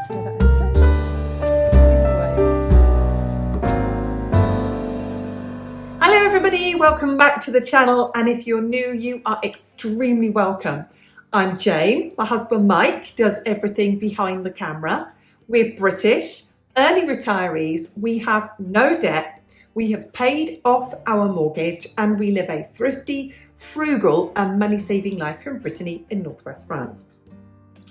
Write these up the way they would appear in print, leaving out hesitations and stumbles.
Hello everybody, welcome back to the channel, and if you're new, you are extremely welcome. I'm Jane, my husband Mike does everything behind the camera. We're British, early retirees, we have no debt, we have paid off our mortgage, and we live a thrifty, frugal and money-saving life here in Brittany in northwest France.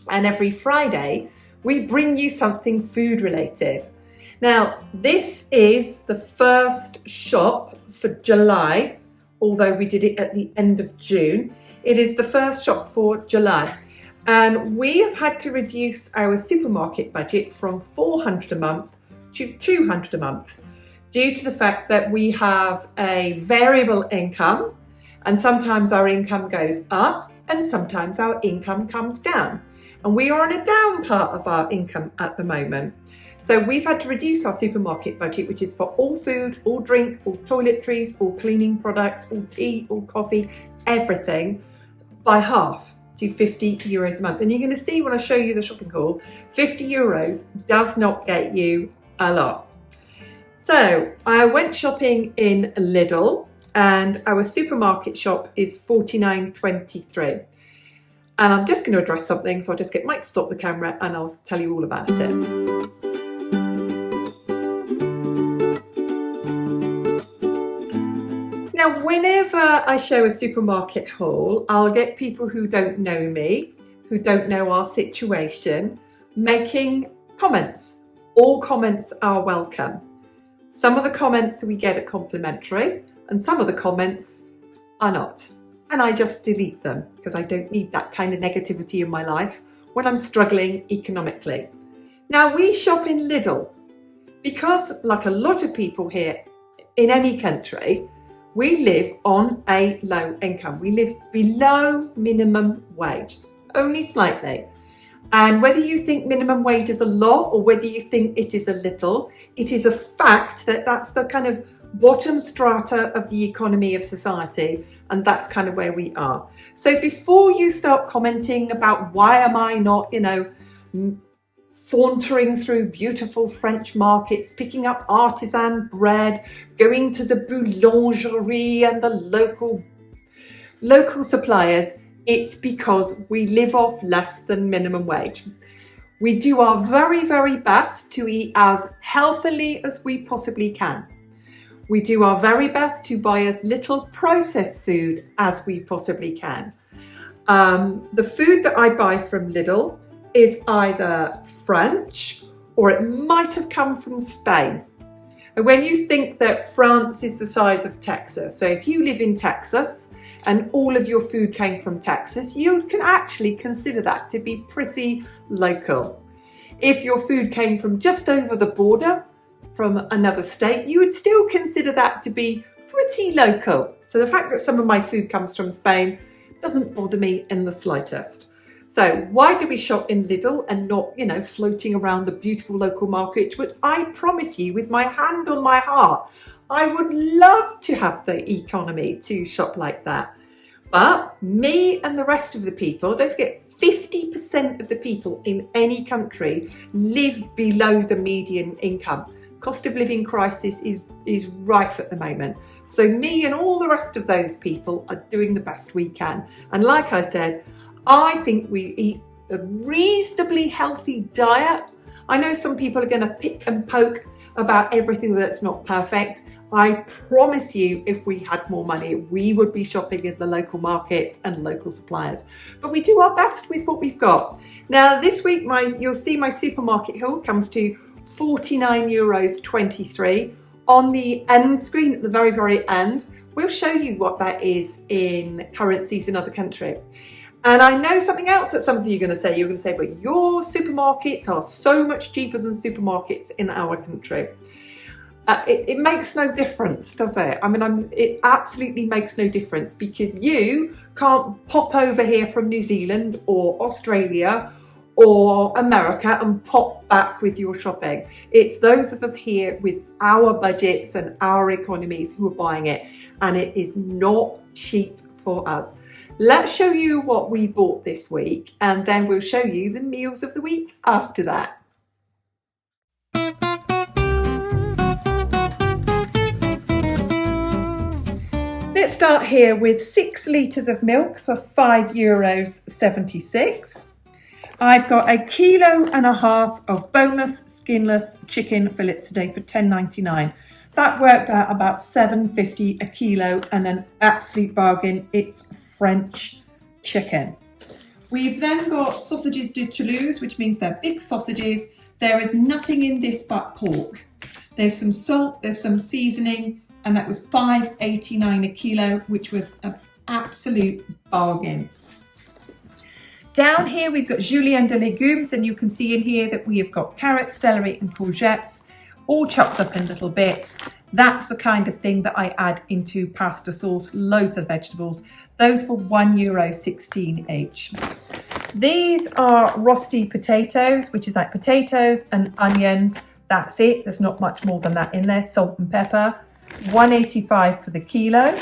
And every Friday, we bring you something food related. Now, this is the first shop for July, although we did it at the end of June. It is the first shop for July. And we have had to reduce our supermarket budget from $400 a month to $200 a month due to the fact that we have a variable income, and sometimes our income goes up and sometimes our income comes down. And we are on a down part of our income at the moment. So we've had to reduce our supermarket budget, which is for all food, all drink, all toiletries, all cleaning products, all tea, all coffee, everything, by half to €50 a month. And you're going to see when I show you the shopping haul, €50 does not get you a lot. So I went shopping in Lidl, and our supermarket shop is $49.23. And I'm just going to address something, so I'll just get Mike to stop the camera and I'll tell you all about it. Now, whenever I show a supermarket haul, I'll get people who don't know me, who don't know our situation, making comments. All comments are welcome. Some of the comments we get are complimentary, and some of the comments are not. And I just delete them because I don't need that kind of negativity in my life when I'm struggling economically. Now, we shop in Lidl because, like a lot of people here in any country, we live on a low income. We live below minimum wage, only slightly. And whether you think minimum wage is a lot or whether you think it is a little, it is a fact that that's the kind of bottom strata of the economy of society, and that's kind of where we are. So before you start commenting about why am I not, sauntering through beautiful French markets, picking up artisan bread, going to the boulangerie and the local suppliers, it's because we live off less than minimum wage. We do our very, very best to eat as healthily as we possibly can. We do our very best to buy as little processed food as we possibly can. The food that I buy from Lidl is either French or it might have come from Spain. And when you think that France is the size of Texas, so if you live in Texas and all of your food came from Texas, you can actually consider that to be pretty local. If your food came from just over the border, from another state, you would still consider that to be pretty local. So the fact that some of my food comes from Spain doesn't bother me in the slightest. So why do we shop in Lidl and not, floating around the beautiful local market, which I promise you with my hand on my heart, I would love to have the economy to shop like that. But me and the rest of the people, don't forget, 50% of the people in any country live below the median income. Cost of living crisis is rife at the moment. So me and all the rest of those people are doing the best we can. And like I said, I think we eat a reasonably healthy diet. I know some people are going to pick and poke about everything that's not perfect. I promise you, if we had more money, we would be shopping in the local markets and local suppliers. But we do our best with what we've got. Now, this week, you'll see my supermarket haul comes to €49.23. On the end screen at the very, very end, we'll show you what that is in currencies in other countries. And I know something else that some of you are going to say. You're going to say, but your supermarkets are so much cheaper than supermarkets in our country. It makes no difference, does it? It absolutely makes no difference because you can't pop over here from New Zealand or Australia or America and pop back with your shopping. It's those of us here with our budgets and our economies who are buying it, and it is not cheap for us. Let's show you what we bought this week, and then we'll show you the meals of the week after that. Let's start here with 6 litres of milk for €5.76. I've got 1.5 kilos of boneless, skinless chicken fillets today for $10.99. That worked out about $7.50 a kilo and an absolute bargain. It's French chicken. We've then got sausages de Toulouse, which means they're big sausages. There is nothing in this but pork. There's some salt, there's some seasoning, and that was $5.89 a kilo, which was an absolute bargain. Down here we've got julienne de légumes, and you can see in here that we have got carrots, celery and courgettes, all chopped up in little bits. That's the kind of thing that I add into pasta sauce, loads of vegetables. Those for €1.16 each. These are rosti potatoes, which is like potatoes and onions. That's it. There's not much more than that in there. Salt and pepper. $1.85 for the kilo.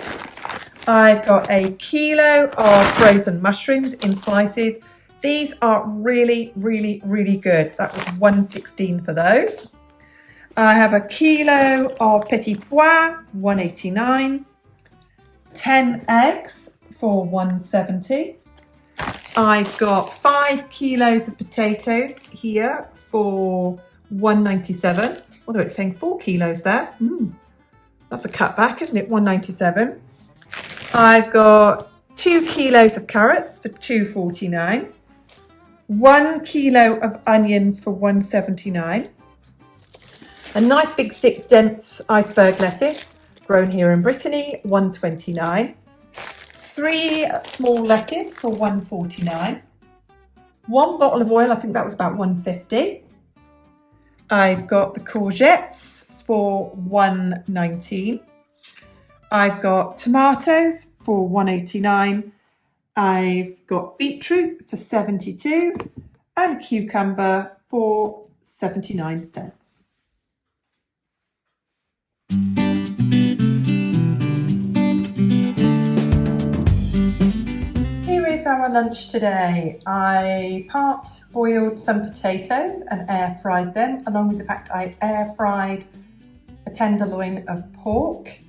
I've got 1 kilo of frozen mushrooms in slices. These are really, really, really good. That was $1.16 for those. I have 1 kilo of petit pois, $1.89. 10 eggs for $1.70. I've got 5 kilos of potatoes here for $1.97. Although it's saying 4 kilos there. That's a cutback, isn't it? $1.97. I've got 2 kilos of carrots for $2.49. 1 kilo of onions for $1.79. A nice big thick dense iceberg lettuce grown here in Brittany, $1.29. 3 small lettuce for $1.49. 1 bottle of oil, I think that was about $1.50. I've got the courgettes for $1.19. I've got tomatoes for $1.89. I've got beetroot for $72 and cucumber for 79 cents. Here is our lunch today. I part boiled some potatoes and air fried them, along with the fact I air fried a tenderloin of pork.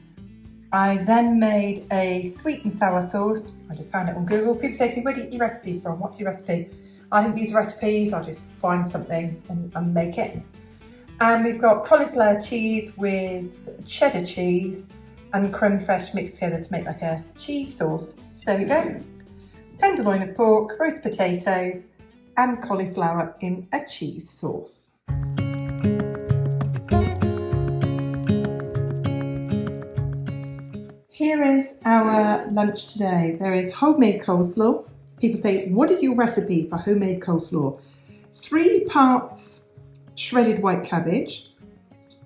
I then made a sweet and sour sauce. I just found it on Google. People say to me, where do you get your recipes from? What's your recipe? I don't use recipes, I just find something and make it. And we've got cauliflower cheese with cheddar cheese and creme fraiche mixed together to make like a cheese sauce. So there we go. Tenderloin of pork, roast potatoes and cauliflower in a cheese sauce. Here is our lunch today. There is homemade coleslaw. People say, what is your recipe for homemade coleslaw? 3 parts shredded white cabbage,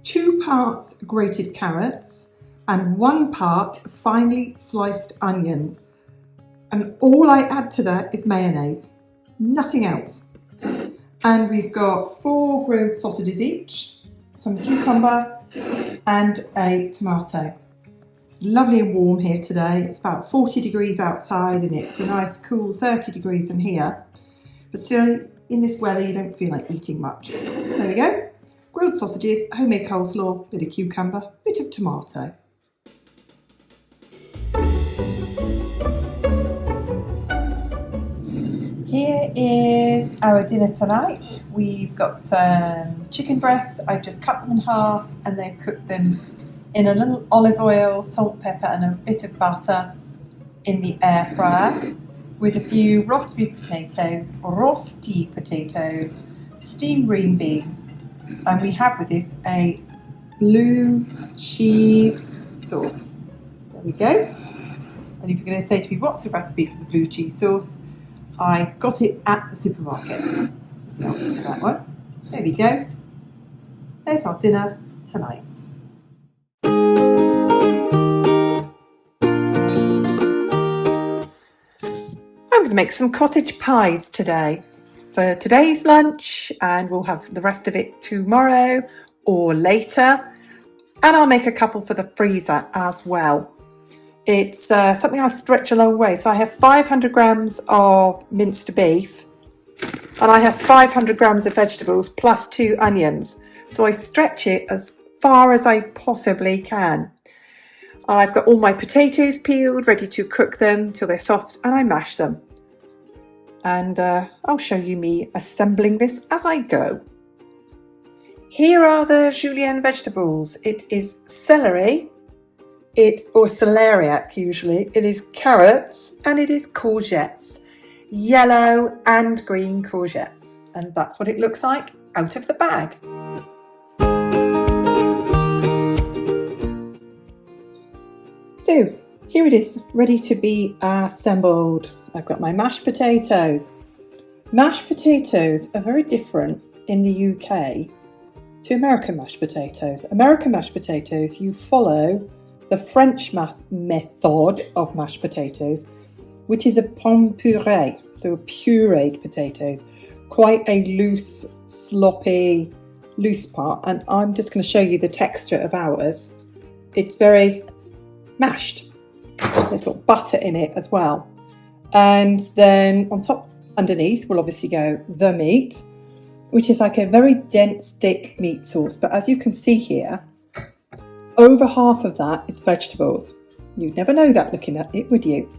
2 parts grated carrots, and 1 part finely sliced onions. And all I add to that is mayonnaise, nothing else. And we've got 4 grilled sausages each, some cucumber and a tomato. It's lovely and warm here today. It's about 40 degrees outside and it's a nice cool 30 degrees in here. But still, in this weather, you don't feel like eating much. So there we go. Grilled sausages, homemade coleslaw, bit of cucumber, bit of tomato. Here is our dinner tonight. We've got some chicken breasts. I've just cut them in half and then cooked them in a little olive oil, salt, pepper and a bit of butter in the air fryer with a few rosti potatoes, steamed green beans, and we have with this a blue cheese sauce. There we go. And if you're going to say to me, what's the recipe for the blue cheese sauce? I got it at the supermarket. There's the answer to that one. There we go. There's our dinner tonight. I'm going to make some cottage pies today for today's lunch, and we'll have the rest of it tomorrow or later. And I'll make a couple for the freezer as well. It's something I stretch a long way. So I have 500 grams of minced beef and I have 500 grams of vegetables plus 2 onions. So I stretch it as far as I possibly can. I've got all my potatoes peeled, ready to cook them till they're soft, and I mash them. And I'll show you me assembling this as I go. Here are the julienne vegetables. It is celery, or celeriac usually. It is carrots and it is courgettes, yellow and green courgettes. And that's what it looks like out of the bag. So here it is, ready to be assembled. I've got my mashed potatoes. Mashed potatoes are very different in the UK to American mashed potatoes. American mashed potatoes, you follow the French method of mashed potatoes, which is a pomme puree, so pureed potatoes, quite a loose, sloppy, loose part. And I'm just going to show you the texture of ours. It's very mashed. There's got butter in it as well. And then on top, underneath, will obviously go the meat, which is like a very dense, thick meat sauce. But as you can see here, over half of that is vegetables. You'd never know that looking at it, would you?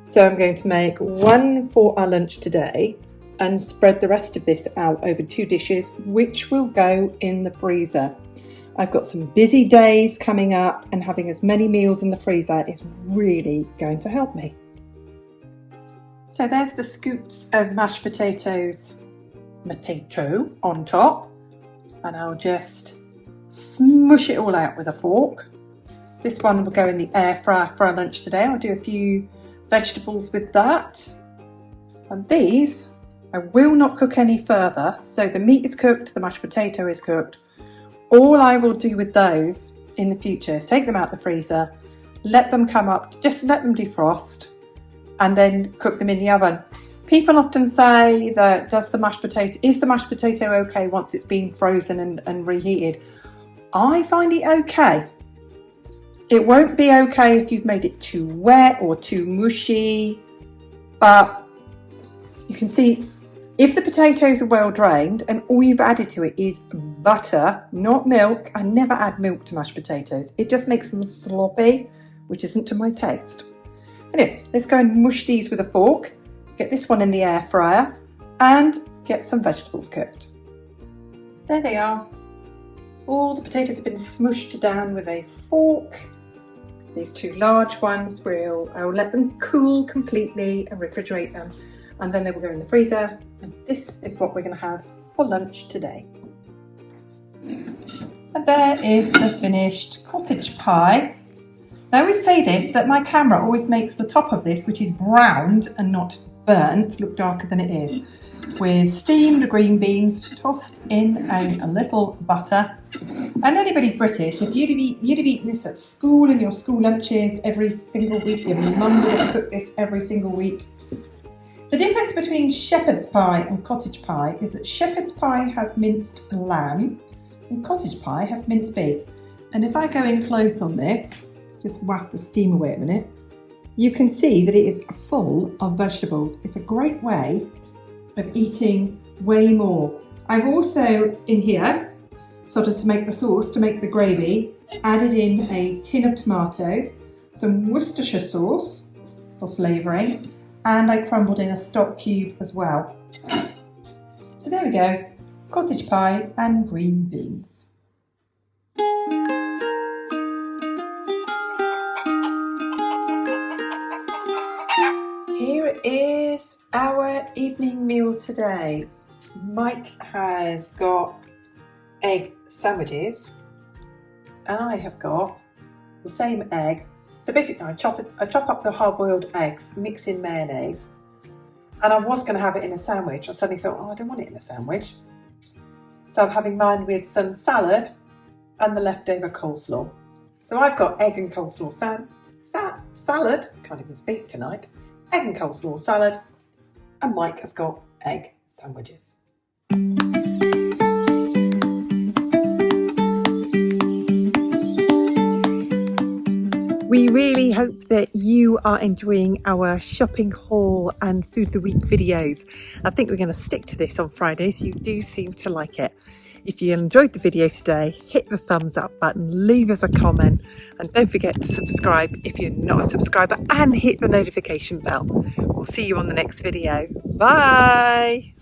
So I'm going to make one for our lunch today and spread the rest of this out over 2 dishes, which will go in the freezer. I've got some busy days coming up, and having as many meals in the freezer is really going to help me. So there's the scoops of mashed potatoes on top, and I'll just smush it all out with a fork. This one will go in the air fryer for our lunch today. I'll do a few vegetables with that. And these, I will not cook any further. So the meat is cooked, the mashed potato is cooked. All I will do with those in the future is take them out the freezer, let them come up, just let them defrost, and then cook them in the oven. People often say that is the mashed potato okay once it's been frozen and reheated? I find it okay. It won't be okay if you've made it too wet or too mushy, but you can see if the potatoes are well drained and all you've added to it is butter, not milk. I never add milk to mashed potatoes. It just makes them sloppy, which isn't to my taste. Anyway, let's go and mush these with a fork, get this one in the air fryer, and get some vegetables cooked. There they are. All the potatoes have been smushed down with a fork. These 2 large ones, I'll let them cool completely and refrigerate them, and then they will go in the freezer. And this is what we're going to have for lunch today. And there is the finished cottage pie. I always say this, that my camera always makes the top of this, which is browned and not burnt, look darker than it is, with steamed green beans tossed in a little butter. And anybody British, if you'd have eaten this at school in your school lunches every single week, your mum would have cooked this every single week. The difference between shepherd's pie and cottage pie is that shepherd's pie has minced lamb and cottage pie has minced beef. And if I go in close on this, just whack the steam away a minute, you can see that it is full of vegetables. It's a great way of eating way more. I've also in here, sort of to make the sauce, to make the gravy, added in a tin of tomatoes, some Worcestershire sauce for flavouring, and I crumbled in a stock cube as well. So there we go, cottage pie and green beans. Here is our evening meal today. Mike has got egg sandwiches and I have got the same egg. So basically I chop up the hard-boiled eggs, mix in mayonnaise, and I was going to have it in a sandwich. I suddenly thought, I don't want it in a sandwich. So I'm having mine with some salad and the leftover coleslaw. So I've got egg and coleslaw salad, can't even speak tonight, egg and coleslaw salad, and Mike has got egg sandwiches. We really hope that you are enjoying our shopping haul and food of the week videos. I think we're going to stick to this on Fridays. You do seem to like it. If you enjoyed the video today, hit the thumbs up button, leave us a comment, and don't forget to subscribe if you're not a subscriber, and hit the notification bell. We'll see you on the next video. Bye!